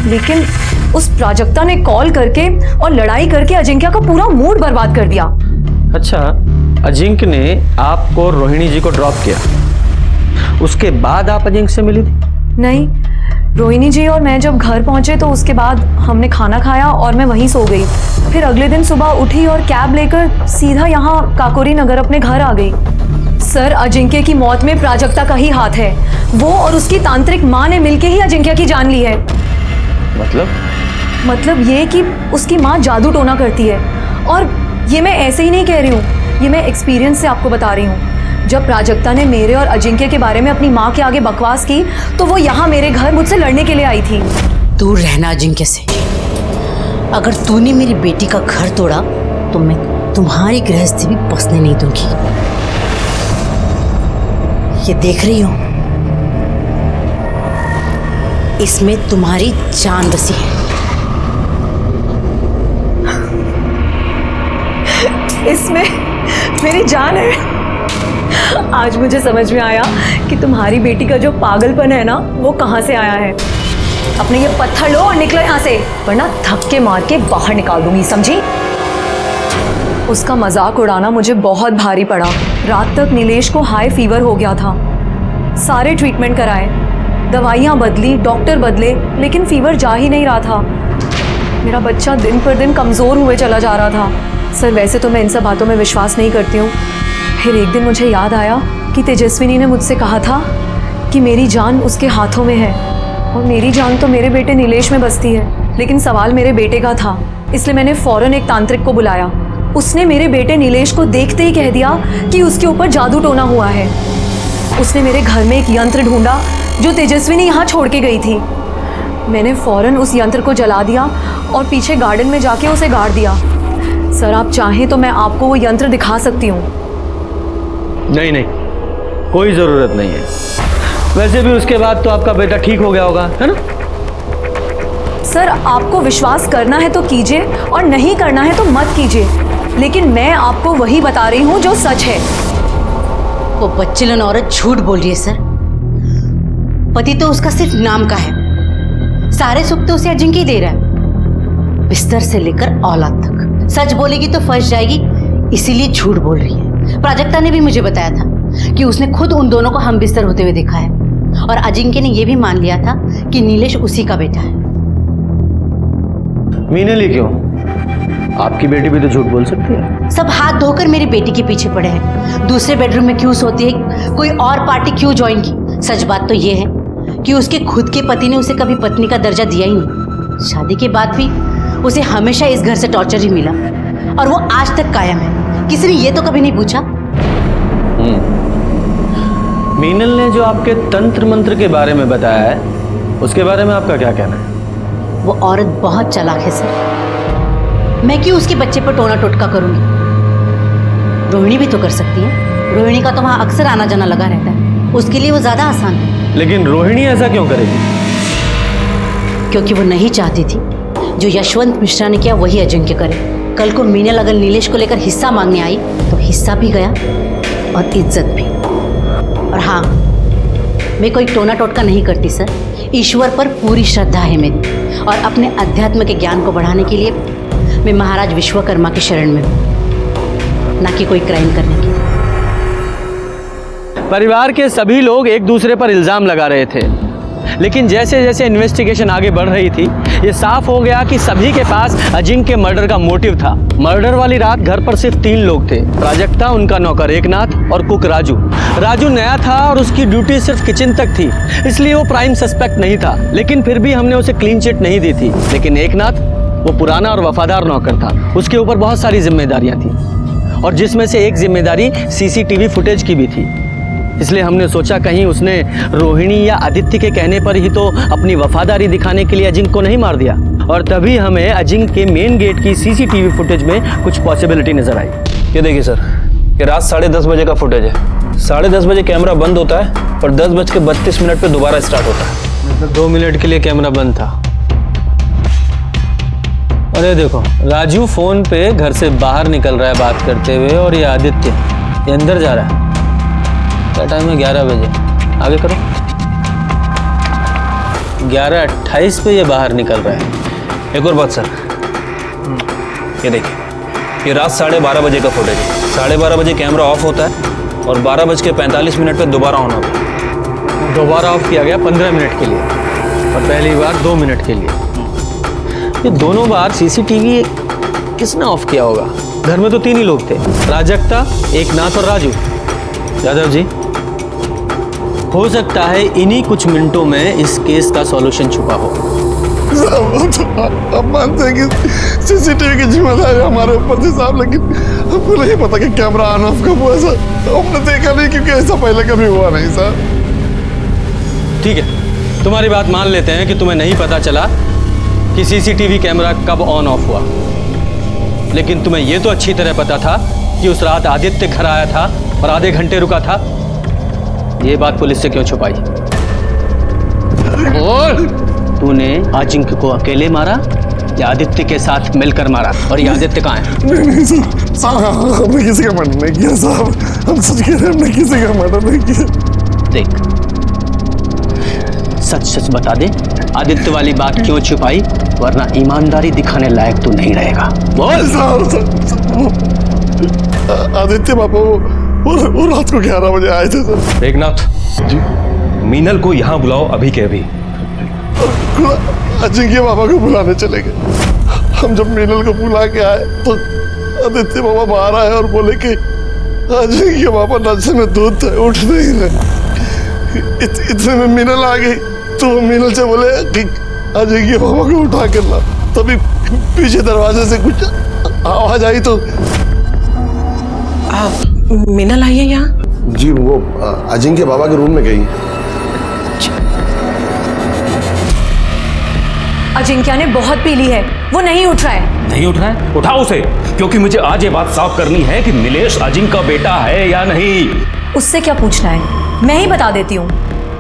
Speaker 10: लेकिन उस प्राजक्ता ने कॉल करके और लड़ाई करके अजिंक्य का पूरा मूड बर्बाद कर दिया।
Speaker 1: अच्छा, अजिंक्य ने आपको रोहिणी जी को ड्रॉप किया, उसके बाद आप अजिंक्य से मिली थी?
Speaker 10: नहीं, रोहिणी जी और मैं जब घर पहुंचे तो उसके बाद हमने खाना खाया और मैं वहीं सो गई। फिर अगले दिन सुबह उठी और कैब लेकर सीधा यहाँ काकोरी नगर अपने घर आ गई। सर, अजिंक्य की मौत में प्राजक्ता का ही हाथ है। वो और उसकी तांत्रिक माँ ने मिलकर ही अजिंक्य की जान ली है। मतलब ये कि उसकी माँ जादू टोना करती है। और ये मैं ऐसे ही नहीं कह रही हूँ, ये मैं एक्सपीरियंस से आपको बता रही हूँ। जब प्राजक्ता ने मेरे और अजिंक्य के बारे में अपनी माँ के आगे बकवास की, तो वो यहाँ मेरे घर मुझसे लड़ने के लिए आई थी।
Speaker 13: दूर रहना अजिंक्य से। अगर तूने मेरी बेटी का घर तोड़ा तो मैं तुम्हारी गृहस्थी भी बसने नहीं दूंगी। ये देख रही हो, इसमें तुम्हारी जान बसी है।
Speaker 10: इसमें मेरी जान है। आज मुझे समझ में आया कि तुम्हारी बेटी का जो पागलपन है ना, वो कहाँ से आया है। अपने ये पत्थर लो और निकलो यहाँ से, वरना धक्के मार के बाहर निकाल दूंगी, समझी? उसका मजाक उड़ाना मुझे बहुत भारी पड़ा। रात तक नीलेश को हाई फीवर हो गया था। सारे ट्रीटमेंट कराए, दवाइयाँ बदली, डॉक्टर बदले, लेकिन फीवर जा ही नहीं रहा था। मेरा बच्चा दिन पर दिन कमज़ोर हुए चला जा रहा था। सर, वैसे तो मैं इन सब बातों में विश्वास नहीं करती हूँ। फिर एक दिन मुझे याद आया कि तेजस्विनी ने मुझसे कहा था कि मेरी जान उसके हाथों में है, और मेरी जान तो मेरे बेटे नीलेश में बसती है। लेकिन सवाल मेरे बेटे का था, इसलिए मैंने फौरन एक तांत्रिक को बुलाया। उसने मेरे बेटे नीलेश को देखते ही कह दिया कि उसके ऊपर जादू टोना हुआ है। उसने मेरे घर में एक यंत्र ढूंढा जो तेजस्विनी यहाँ छोड़ के गई थी। मैंने फौरन उस यंत्र को जला दिया और पीछे गार्डन में जाके उसे गाड़ दिया। सर, आप चाहें तो मैं आपको वो यंत्र दिखा सकती हूँ।
Speaker 1: नहीं, कोई जरूरत नहीं है। वैसे भी उसके बाद तो आपका बेटा ठीक हो गया होगा, है ना?
Speaker 10: सर, आपको विश्वास करना है तो कीजिए और नहीं करना है तो मत कीजिए, लेकिन मैं आपको वही बता रही हूँ जो सच है।
Speaker 13: वो बच्चेलन औरत झूठ बोल रही है सर। पति तो उसका सिर्फ नाम का है, सारे सुख तो उसे अजिंक्य ही दे रहा है, बिस्तर से लेकर औलाद तक। सच बोलेगी तो फंस जाएगी, इसीलिए झूठ बोल रही है। प्राजक्ता ने भी मुझे बताया था कि उसने खुद उन दोनों को हम बिस्तर होते हुए देखा है, और अजिंक्य ने यह भी मान लिया था कि नीलेश उसी का बेटा है।
Speaker 1: मीनल ही क्यों? आपकी बेटी भी तो झूठ बोल सकती है।
Speaker 13: सब हाथ धोकर मेरी बेटी के पीछे पड़े हैं। दूसरे बेडरूम में क्यों सोती है, कोई और पार्टी क्यों ज्वाइन की। सच बात तो ये है कि उसके खुद के पति ने उसे कभी पत्नी का दर्जा दिया ही नहीं। शादी के बाद भी उसे हमेशा इस घर से टॉर्चर ही मिला, और वो आज तक कायम है। किसी ने ये तो कभी नहीं पूछा।
Speaker 1: मीनल ने जो आपके तंत्र मंत्र के बारे में बताया है, उसके बारे में आपका क्या कहना है?
Speaker 13: वो औरत बहुत चालाक है सर। मैं क्यों उसके बच्चे पर टोना टोटका करूंगी? रोहिणी भी तो कर सकती है। रोहिणी का तो वहां अक्सर आना जाना लगा रहता है। उसके लिए वो ज्यादा आसान है।
Speaker 1: लेकिन रोहिणी ऐसा क्यों करेगी?
Speaker 13: क्योंकि वो नहीं चाहती थी जो यशवंत मिश्रा ने किया वही अजिंक्य करे। कल को मीनल अगर नीलेश को लेकर हिस्सा मांगने आई तो हिस्सा भी गया और इज्जत भी। और हाँ, मैं कोई टोना टोटका नहीं करती सर, ईश्वर पर पूरी श्रद्धा है मेरी, और अपने अध्यात्म के ज्ञान को बढ़ाने के लिए मैं महाराज विश्वकर्मा के शरण में हूँ, ना कि कोई क्राइम करने के लिए।
Speaker 1: परिवार के सभी लोग एक दूसरे पर इल्जाम लगा रहे थे, लेकिन जैसे जैसे इन्वेस्टिगेशन आगे बढ़ रही थी ये साफ हो गया कि सभी के पास अजिंक्य के मर्डर का मोटिव था। मर्डर वाली रात घर पर सिर्फ 3 लोग थे, प्राजक्ता, उनका नौकर एकनाथ और कुक राजू। राजू नया था और उसकी ड्यूटी सिर्फ किचन तक थी, इसलिए वो प्राइम सस्पेक्ट नहीं था, लेकिन फिर भी हमने उसे क्लीन चिट नहीं दी थी। लेकिन एकनाथ वो पुराना और वफादार नौकर था, उसके ऊपर बहुत सारी जिम्मेदारियां थी और जिसमें से एक जिम्मेदारी सीसीटीवी फुटेज की भी थी। इसलिए हमने सोचा कहीं उसने रोहिणी या आदित्य के कहने पर ही तो अपनी वफादारी दिखाने के लिए अजिंक्य को नहीं मार दिया। और तभी हमें अजिंक्य के मेन गेट की सीसीटीवी फुटेज में कुछ पॉसिबिलिटी नजर आई।
Speaker 11: ये देखिए सर, ये रात 10:30 बजे का फुटेज है। 10:30 बजे कैमरा बंद होता है और 10:32 पे दोबारा स्टार्ट होता है।
Speaker 1: मतलब 2 मिनट के लिए कैमरा बंद था। अरे देखो, राजू फोन पे घर से बाहर निकल रहा है बात करते हुए, और ये आदित्य ये अंदर जा रहा है। क्या टाइम है? 11 बजे। आगे करो। 11:28 पे ये बाहर निकल रहा है।
Speaker 11: एक और बात सर, ये देखिए, ये रात 12:30 बजे का फुटेज है। 12:30 बजे कैमरा ऑफ होता है और 12:45 पे दोबारा ऑन होता है।
Speaker 1: दोबारा ऑफ किया गया 15 मिनट के लिए और पहली बार 2 मिनट के लिए। ये दोनों बार सीसीटीवी किसने ऑफ किया होगा? घर में तो 3 ही लोग थे, प्राजक्ता, एकनाथ और राजू। यादव जी, हो सकता है इन्हीं कुछ मिनटों में इस केस का सॉल्यूशन छुपा हो।
Speaker 6: अब मानते हैं कि सीसीटीवी की जिम्मेदारी हमारे ऊपर थी साहब, लेकिन हमको नहीं पता कि कैमरा ऑन ऑफ कब हुआ सर। हमने देखा नहीं क्योंकि ऐसा पहले कभी हुआ नहीं सर।
Speaker 1: ठीक है, तुम्हारी बात मान लेते हैं कि तुम्हें नहीं पता चला कि सीसीटीवी कैमरा कब ऑन ऑफ हुआ, लेकिन तुम्हें यह तो अच्छी तरह पता था कि उस रात आदित्य घर आया था और आधे घंटे रुका था। ये बात पुलिस से क्यों छुपाई? और तूने अजिंक्य को अकेले मारा या आदित्य के साथ मिलकर मारा? और ये आदित्य कहाँ है?
Speaker 6: नहीं साहब, हमने किसी का मर्डर नहीं किया साहब। हम सच कह रहे हैं, हमने किसी का मर्डर नहीं किया।
Speaker 1: देख, सच सच बता दे, आदित्य वाली बात क्यों छुपाई? वरना ईमानदारी दिखाने लायक तू नहीं रहेगा। बोल।
Speaker 6: आदित्य बाबा वो रात को 11 बजे आए थे सर।
Speaker 11: एकनाथ जी, मीनल को यहाँ बुलाओ अभी के अभी।
Speaker 6: अजिंक्य बाबा को बुलाने चले गए। हम जब मीनल को बुला के आए तो आदित्य बाबा बाहर आए और बोले कि अजिंक्य बाबा नशे में दूध थे, उठ नहीं रहे। इतने में मीनल आ गई तो वो मीनल से बोले कि अजिंक्य बाबा को उठा कर ला। तभी पीछे दरवाजे से कुछ आवाज आई तो
Speaker 8: मीनल आई है यहाँ?
Speaker 6: जी, वो अजिंक्य बाबा के रूम में गई।
Speaker 10: अजिंक्य ने बहुत पी ली है, वो नहीं उठ रहा है।
Speaker 3: नहीं उठ रहा है? उठाओ उसे, क्योंकि मुझे आज ये बात साफ करनी है कि नीलेश अजिंक्य का बेटा है या नहीं।
Speaker 10: उससे क्या पूछना है, मैं ही बता देती हूँ।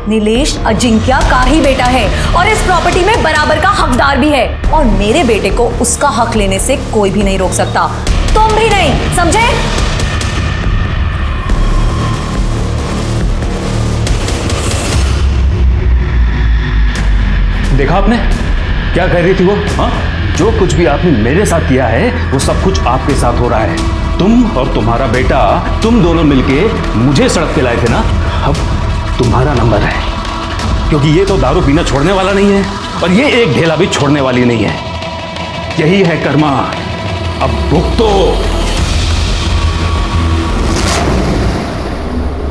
Speaker 10: नीलेश अजिंक्य का ही बेटा है और इस प्रॉपर्टी में बराबर का हकदार भी है, और मेरे बेटे को उसका हक लेने से कोई भी नहीं रोक सकता, तुम भी नहीं, समझे?
Speaker 3: देखा आपने क्या कह रही थी वो? हाँ, जो कुछ भी आपने मेरे साथ किया है वो सब कुछ आपके साथ हो रहा है। तुम और तुम्हारा बेटा, तुम दोनों मिलके मुझे सड़क पे लाए थे ना। अब तुम्हारा नंबर है, क्योंकि ये तो दारू पीना छोड़ने वाला नहीं है और ये एक ढेला भी छोड़ने वाली नहीं है। यही है कर्मा, अब भुगतो।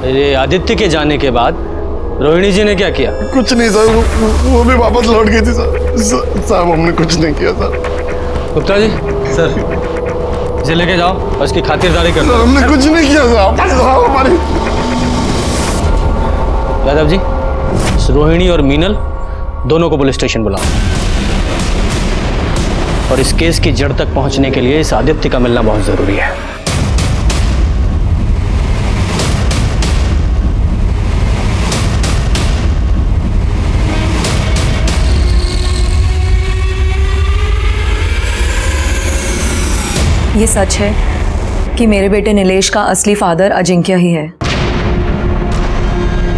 Speaker 1: अरे आदित्य के जाने के बाद रोहिणी जी ने क्या किया?
Speaker 6: कुछ नहीं सर, वो भी वापस लौट गई थी सर। साहब, हमने कुछ नहीं किया सर।
Speaker 1: गुप्ता जी, सर इसे लेके जाओ और इसकी खातिरदारी कर दो।
Speaker 6: हमने कुछ नहीं किया साहब। हमारी
Speaker 1: यादव जी, इस रोहिणी और मीनल दोनों को पुलिस स्टेशन बुलाओ और इस केस की जड़ तक पहुंचने के लिए इस आदित्य का मिलना बहुत जरूरी है।
Speaker 10: ये सच है कि मेरे बेटे नीलेश का असली फादर अजिंक्य ही है।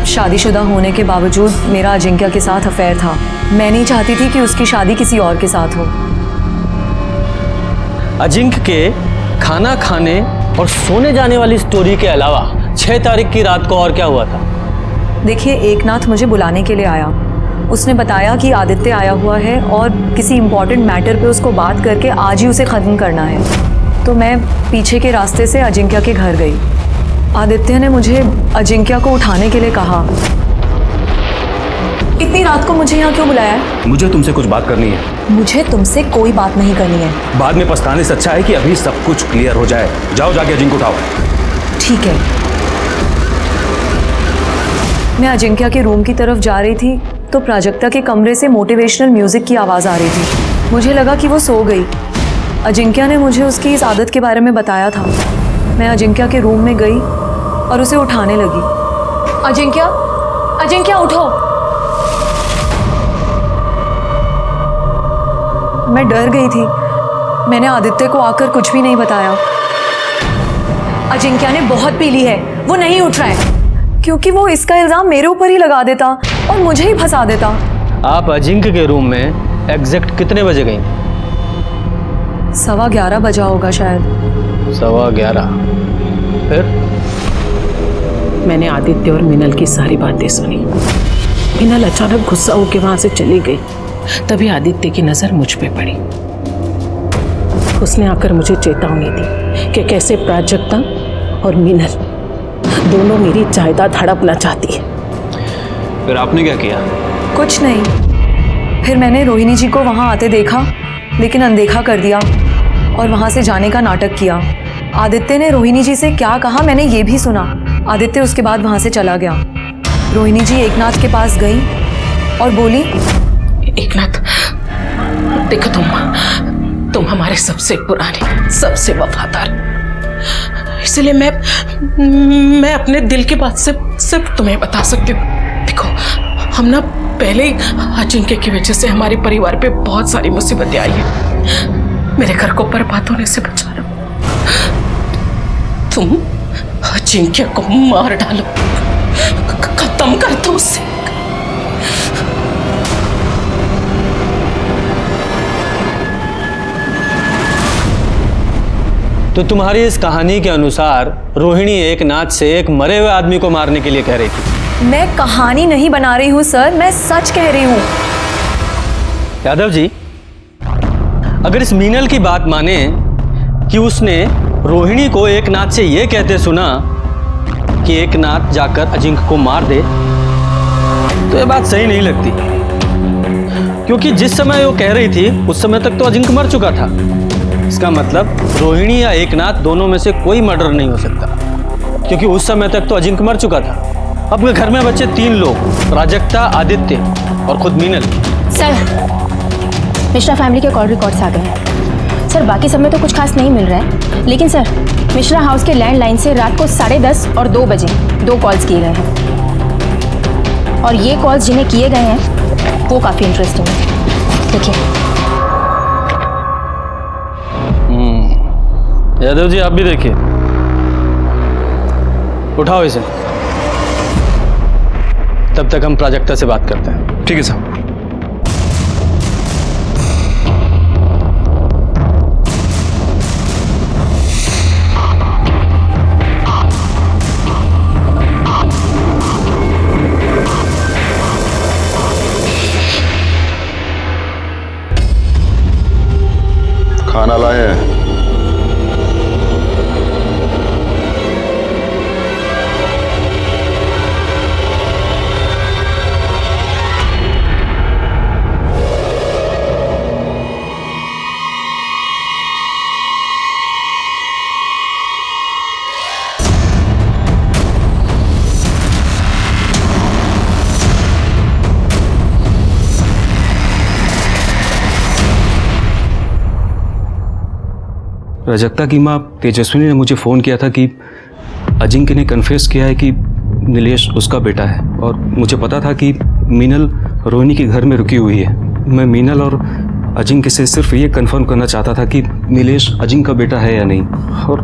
Speaker 10: शादीशुदा होने के बावजूद मेरा अजिंक्य के साथ अफेयर था। मैं नहीं चाहती थी कि उसकी शादी किसी और के साथ हो।
Speaker 1: अजिंक्य के खाना खाने और सोने जाने वाली स्टोरी के अलावा 6 तारीख की रात को और क्या हुआ था?
Speaker 10: देखिए, एकनाथ मुझे बुलाने के लिए आया। उसने बताया कि आदित्य आया हुआ है और किसी इम्पोर्टेंट मैटर पे उसको बात करके आज ही उसे ख़त्म करना है। तो मैं पीछे के रास्ते से अजिंक्य के घर गई। आदित्य ने मुझे अजिंक्य को उठाने के लिए कहा। इतनी रात को मुझे यहाँ क्यों बुलाया है?
Speaker 9: मुझे तुमसे कुछ बात करनी है।
Speaker 10: मुझे तुमसे कोई बात नहीं करनी है।
Speaker 9: बाद में पछताने से अच्छा है कि अभी सब कुछ क्लियर हो जाए। जाओ जाके अजिंक्य उठाओ।
Speaker 10: ठीक है। मैं अजिंक्य के रूम की तरफ जा रही थी तो प्राजक्ता के कमरे से मोटिवेशनल म्यूजिक की आवाज़ आ रही थी। मुझे लगा कि वो सो गई। अजिंक्य ने मुझे उसकी इस आदत के बारे में बताया था। मैं अजिंक्य के रूम में गई और उसे उठाने लगी। अजिंक्य, अजिंक्य उठो। मैं डर गई थी। मैंने आदित्य को आकर कुछ भी नहीं बताया। अजिंक्य ने बहुत पी ली है, वो नहीं उठ रहा है, क्योंकि वो इसका इल्जाम मेरे ऊपर ही लगा देता और मुझे ही फंसा देता।
Speaker 1: आप अजिंक्य के रूम में एग्जैक्ट कितने बजे गई?
Speaker 10: 11:15 बजा होगा शायद।
Speaker 1: 11:15। फिर?
Speaker 8: मैंने आदित्य और मिनल की सारी बातें सुनी। मिनल अचानक गुस्सा होकर वहां से चली गई। तभी आदित्य की नजर मुझ पे पड़ी। उसने आकर मुझे चेतावनी दी कि कैसे प्राजक्ता और मिनल दोनों मेरी जायदाद हड़पना चाहती है।
Speaker 11: फिर आपने क्या किया?
Speaker 10: कुछ नहीं। फिर मैंने रोहिणी जी को वहां आते देखा, लेकिन अनदेखा कर दिया और वहां से जाने का नाटक किया। आदित्य ने रोहिणी जी से क्या कहा मैंने ये भी सुना। आदित्य उसके बाद वहां से चला गया। रोहिणी जी एकनाथ के पास गई और बोली,
Speaker 8: एकनाथ, देखो तुम हमारे सबसे पुराने, सबसे वफादार, इसलिए मैं अपने दिल की बात सिर्फ तुम्हें बता सकती हूँ। देखो, हम ना पहले ही अजिंक्य की वजह से हमारे परिवार पे बहुत सारी मुसीबतें आई हैं। मेरे घर को बर्बाद होने से बचा लो। तुम अजिंक्य को मार डालो, खत्म कर दो उसे।
Speaker 1: तो तुम्हारी इस कहानी के अनुसार रोहिणी एकनाथ से एक मरे हुए आदमी को मारने के लिए कह रही थी।
Speaker 10: मैं कहानी नहीं बना रही हूँ सर, मैं सच कह रही हूँ।
Speaker 1: यादव जी, अगर इस मीनल की बात माने कि उसने रोहिणी को एकनाथ से यह कहते सुना कि एकनाथ जाकर अजिंक्य को मार दे, तो यह बात सही नहीं लगती, क्योंकि जिस समय वो कह रही थी उस समय तक तो अजिंक्य मर चुका था। इसका मतलब रोहिणी या एकनाथ दोनों में से कोई मर्डर नहीं हो सकता, क्योंकि उस समय तक तो अजिंक्य मर चुका था। अब घर में बचे 3 लोग, प्राजक्ता, आदित्य और खुद मीनल।
Speaker 2: सर, मिश्रा फैमिली के कॉल रिकॉर्ड्स आ गए हैं। सर, बाकी सब में तो कुछ खास नहीं मिल रहा है, लेकिन सर मिश्रा हाउस के लैंडलाइन से रात को 10:30 और 2 बजे 2 कॉल्स किए गए हैं, और ये कॉल्स जिन्हें किए गए हैं वो काफ़ी इंटरेस्टिंग है। देखिए।
Speaker 1: यादव जी, आप भी देखिए। उठाओ इसे। तब तक हम प्राजक्ता से बात करते हैं।
Speaker 11: ठीक है साहब।
Speaker 6: खाना लाए हैं।
Speaker 11: प्राजक्ता की माँ तेजस्विनी ने मुझे फ़ोन किया था कि अजिंक्य ने कन्फेस किया है कि नीलेश उसका बेटा है, और मुझे पता था कि मीनल रोहिणी के घर में रुकी हुई है। मैं मीनल और अजिंक्य से सिर्फ ये कंफर्म करना चाहता था कि नीलेश अजिंक्य का बेटा है या नहीं, और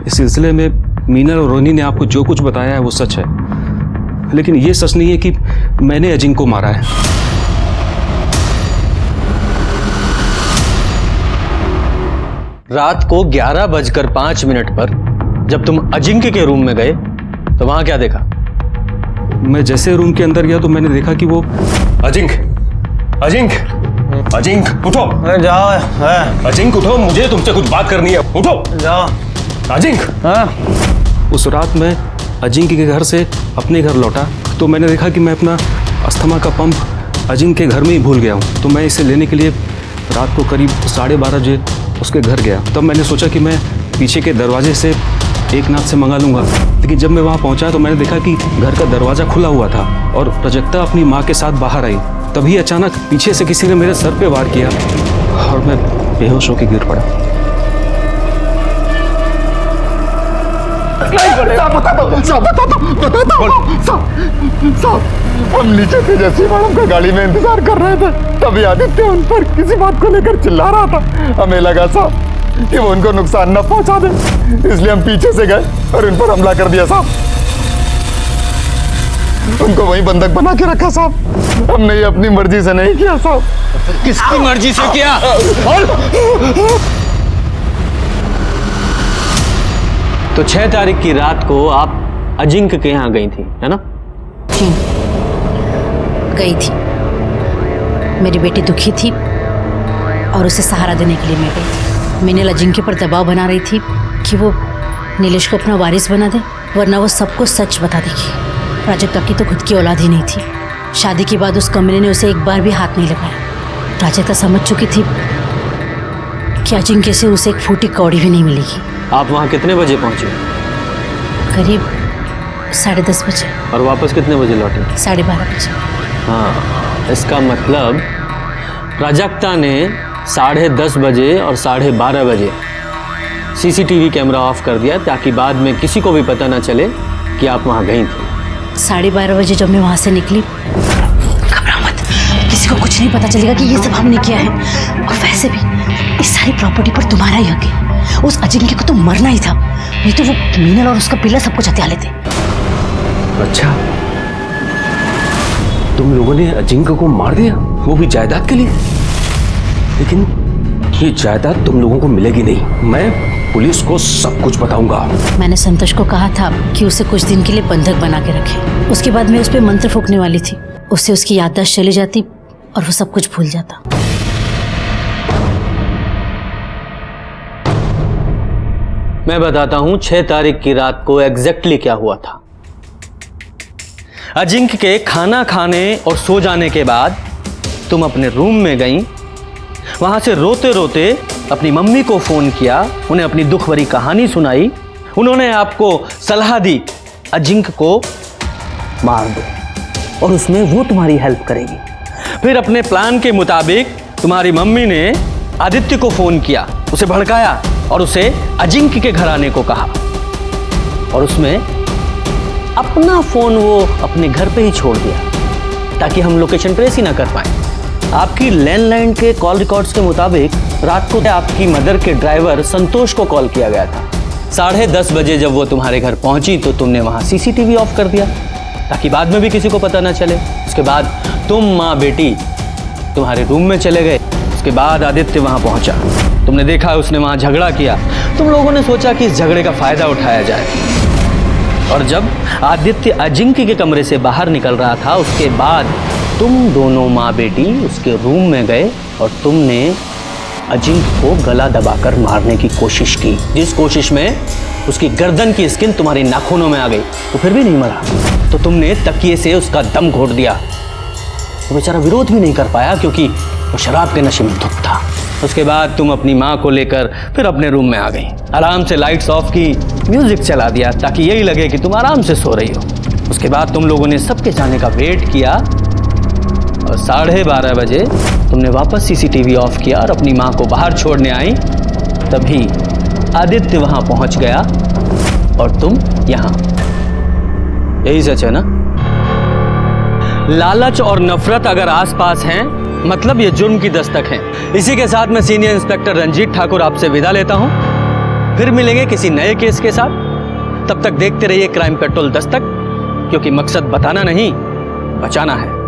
Speaker 11: इस सिलसिले में मीनल और रोनी ने आपको जो कुछ बताया है वो सच है, लेकिन ये सच नहीं है कि मैंने अजिंक्य को मारा है।
Speaker 1: रात को 11:05 पर जब तुम अजिंक्य के रूम में गए तो वहां क्या देखा?
Speaker 11: मैं जैसे रूम के अंदर गया तो मैंने देखा कि वो अजिंक्य उठो।
Speaker 4: जाओ
Speaker 11: अजिंक्य उठो, मुझे तुमसे कुछ बात करनी है, उठो।
Speaker 4: जाओ
Speaker 11: अजिंक्य। उस रात मैं अजिंक्य के घर से अपने घर लौटा तो मैंने देखा कि मैं अपना अस्थमा का पंप अजिंक्य के घर में ही भूल गया हूँ। तो मैं इसे लेने के लिए रात को करीब 12:30 बजे उसके घर गया। तब मैंने सोचा कि मैं पीछे के दरवाजे से एकनाथ से मंगा लूँगा, लेकिन जब मैं वहाँ पहुँचा तो मैंने देखा कि घर का दरवाज़ा खुला हुआ था और प्रजक्ता अपनी माँ के साथ बाहर आई। तभी अचानक पीछे से किसी ने मेरे सर पे वार किया और मैं बेहोश होकर गिर पड़ा।
Speaker 14: हम नीचे थे, जैसे मैडम का गाड़ी में इंतजार कर रहे थे तभी आदित्य उन पर किसी बात को लेकर चिल्ला रहा था। हमें लगा साहब कि वो उनको नुकसान न पहुंचा दे, इसलिए हम पीछे से गए और उन पर हमला कर दिया साहब। उनको वहीं बंधक बना के रखा साहब, हमने ये अपनी मर्जी से नहीं किया साहब।
Speaker 1: किसकी मर्जी से किया? तो 6 तारीख की रात को आप अजिंक्य के यहाँ गई थी, है ना?
Speaker 13: गई थी। मेरी बेटी दुखी थी और उसे सहारा देने के लिए मैं गई थी। मीनल अजिंक्य पर दबाव बना रही थी कि वो नीलेश को अपना वारिस बना दे, वरना वो सबको सच बता देगी। प्राजक्ता की तो खुद की औलाद ही नहीं थी। शादी के बाद उस कमरे ने उसे एक बार भी हाथ नहीं लगाया। प्राजक्ता समझ चुकी थी कि अजिंक्य से उसे एक फूटी कौड़ी भी नहीं मिलेगी।
Speaker 1: आप वहाँ कितने बजे पहुँचे?
Speaker 13: करीब 10:30 बजे।
Speaker 1: और वापस कितने बजे लौटे?
Speaker 13: 12:30 बजे।
Speaker 1: हाँ, इसका मतलब प्राजक्ता ने 10:30 बजे और 12:30 बजे सीसीटीवी कैमरा ऑफ कर दिया ताकि बाद में किसी को भी पता ना चले कि आप वहाँ गई थी।
Speaker 13: 12:30 बजे जब मैं वहाँ से निकली, घबरा मत, किसी को कुछ नहीं पता चलेगा कि ये सब हमने किया है। और वैसे भी इस सारी प्रॉपर्टी पर तुम्हारा ही हक है। उस अजिंक्य को तो मरना ही था, नहीं तो वो मीनल और उसका पिल्ला सब कुछ हत्या लेते।
Speaker 3: अच्छा, तुम लोगों ने अजिंक्य को मार दिया, वो भी जायदाद के लिए? लेकिन ये जायदाद तुम लोगों को मिलेगी नहीं। मैं पुलिस को सब कुछ बताऊंगा।
Speaker 13: मैंने संतोष को कहा था कि उसे कुछ दिन के लिए बंधक बना के रखे। उसके बाद मैं उस पर मंत्र फूंकने वाली थी, उससे उसकी याददाश्त चली जाती और वो सब कुछ भूल जाता।
Speaker 1: मैं बताता हूं 6 तारीख की रात को एग्जैक्टली क्या हुआ था। अजिंक्य के खाना खाने और सो जाने के बाद तुम अपने रूम में गई, वहां से रोते रोते अपनी मम्मी को फोन किया, उन्हें अपनी दुख भरी कहानी सुनाई। उन्होंने आपको सलाह दी अजिंक्य को मार दो और उसमें वो तुम्हारी हेल्प करेगी। फिर अपने प्लान के मुताबिक तुम्हारी मम्मी ने आदित्य को फोन किया, उसे भड़काया और उसे अजिंक्य के घर आने को कहा और उसमें अपना फोन वो अपने घर पे ही छोड़ दिया ताकि हम लोकेशन ट्रेस ही ना कर पाए। आपकी लैंडलाइन के कॉल रिकॉर्ड्स के मुताबिक रात को आपकी मदर के ड्राइवर संतोष को कॉल किया गया था। 10:30 बजे जब वो तुम्हारे घर पहुंची तो तुमने वहां सीसीटीवी ऑफ कर दिया ताकि बाद में भी किसी को पता ना चले। उसके बाद तुम माँ बेटी तुम्हारे रूम में चले गए। उसके बाद आदित्य वहां पहुंचा, तुमने देखा उसने वहां झगड़ा किया। तुम लोगों ने सोचा कि इस झगड़े का फायदा उठाया जाए और जब आदित्य अजिंक्य के कमरे से बाहर निकल रहा था उसके बाद तुम दोनों माँ बेटी उसके रूम में गए और तुमने अजिंक्य को गला दबाकर मारने की कोशिश की, जिस कोशिश में उसकी गर्दन की स्किन तुम्हारे नाखूनों में आ गई। तो फिर भी नहीं मरा तो तुमने तकिए से उसका दम घोट दिया। वो बेचारा विरोध भी नहीं कर पाया क्योंकि वो शराब के नशे में धुत था। उसके बाद तुम अपनी माँ को लेकर फिर अपने रूम में आ गई, आराम से लाइट्स ऑफ की, म्यूजिक चला दिया ताकि यही लगे कि तुम आराम से सो रही हो। उसके बाद तुम लोगों ने सबके जाने का वेट किया और 12:30 बजे तुमने वापस सीसीटीवी ऑफ किया और अपनी माँ को बाहर छोड़ने आई। तभी आदित्य वहां पहुंच गया और तुम यहां। यही सच है ना? लालच और नफरत अगर आसपास हैं मतलब ये जुर्म की दस्तक है। इसी के साथ मैं सीनियर इंस्पेक्टर रंजीत ठाकुर आपसे विदा लेता हूं। फिर मिलेंगे किसी नए केस के साथ। तब तक देखते रहिए क्राइम पेट्रोल दस्तक, क्योंकि मकसद बताना नहीं, बचाना है।